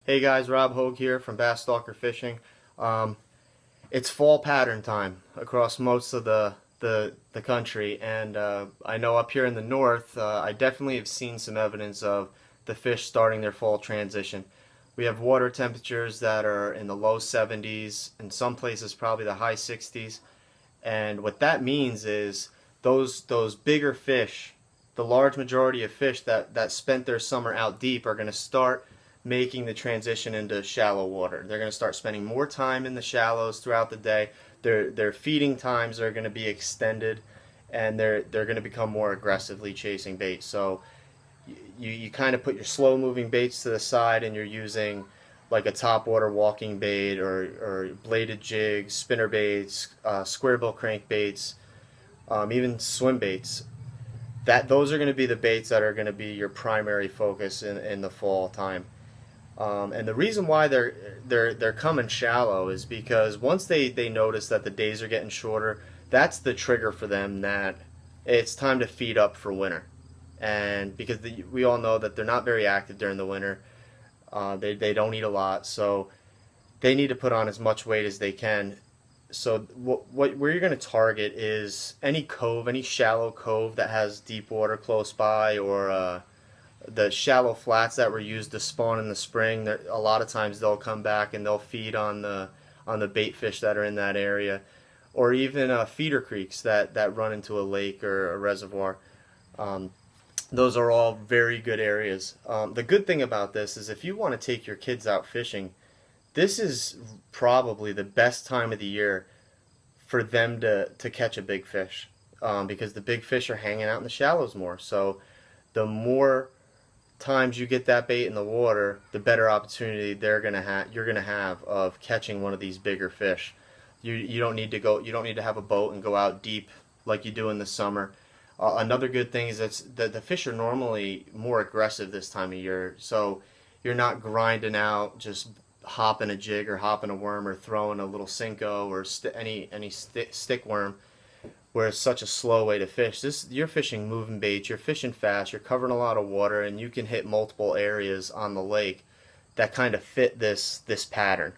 Hey guys, Rob Hogue here from Bass Stalker Fishing. Um, it's fall pattern time across most of the country, and I know up here in the north, I definitely have seen some evidence of the fish starting their fall transition. We have water temperatures that are in the low 70s, in some places probably the high 60s, and what that means is those bigger fish, the large majority of fish that spent their summer out deep are going to start making the transition into shallow water. They're going to start spending more time in the shallows throughout the day. Their feeding times are going to be extended, and they're going to become more aggressively chasing bait. So you kind of put your slow moving baits to the side, and you're using like a topwater walking bait or bladed jigs, spinner baits, square bill crankbaits, even swim baits. Those are going to be the baits that are going to be your primary focus in the fall time. And the reason why they're coming shallow is because once they notice that the days are getting shorter, that's the trigger for them that it's time to feed up for winter. And because we all know that they're not very active during the winter, they don't eat a lot, so they need to put on as much weight as they can. So where you're going to target is any cove, any shallow cove that has deep water close by, or the shallow flats that were used to spawn in the spring. A lot of times they'll come back and they'll feed on the bait fish that are in that area, or even feeder creeks that run into a lake or a reservoir. Those are all very good areas. The good thing about this is if you want to take your kids out fishing, this is probably the best time of the year for them to catch a big fish, because the big fish are hanging out in the shallows more. So the more times you get that bait in the water, the better opportunity you're gonna have of catching one of these bigger fish. You don't need to go. You don't need to have a boat and go out deep like you do in the summer. Another good thing is that the fish are normally more aggressive this time of year, so you're not grinding out just hopping a jig or hopping a worm or throwing a little Cinco or any stick worm, where it's such a slow way to fish. You're fishing moving baits, you're fishing fast, you're covering a lot of water, and you can hit multiple areas on the lake that kind of fit this pattern.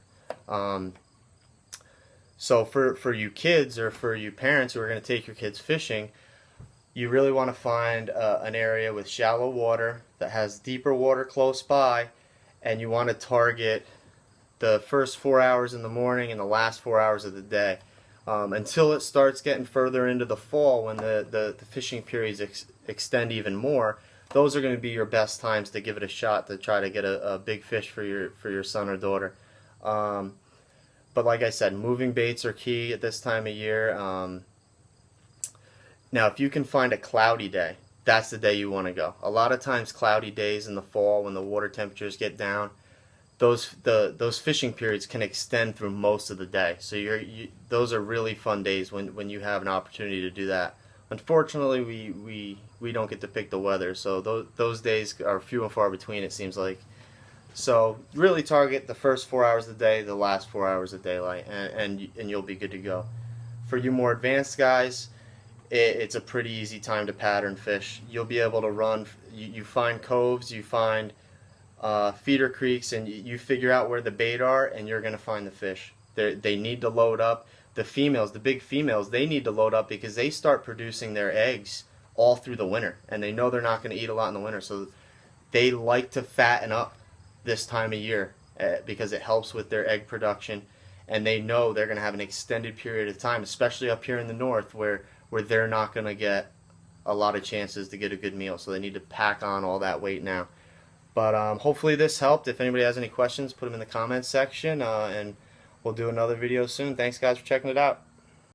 So for you kids or for you parents who are going to take your kids fishing, you really want to find an area with shallow water that has deeper water close by, and you want to target the first 4 hours in the morning and the last 4 hours of the day. Until it starts getting further into the fall, when the fishing periods extend even more. Those are going to be your best times to give it a shot to try to get a big fish for your son or daughter. But like I said, moving baits are key at this time of year. Now, if you can find a cloudy day, that's the day you want to go. A lot of times cloudy days in the fall when the water temperatures get down, those fishing periods can extend through most of the day. So those are really fun days when you have an opportunity to do that. Unfortunately, we don't get to pick the weather, so those days are few and far between, it seems like. So really target the first 4 hours of the day, the last 4 hours of daylight, and you'll be good to go. For you more advanced guys, it's a pretty easy time to pattern fish. You'll be able to run. You find coves, you find feeder creeks, and you figure out where the bait are, and you're going to find the fish. They need to load up. The females, the big females, they need to load up because they start producing their eggs all through the winter, and they know they're not going to eat a lot in the winter, so they like to fatten up this time of year because it helps with their egg production, and they know they're going to have an extended period of time, especially up here in the north where they're not going to get a lot of chances to get a good meal, so they need to pack on all that weight now. But hopefully this helped. If anybody has any questions, put them in the comments section, and we'll do another video soon. Thanks guys for checking it out.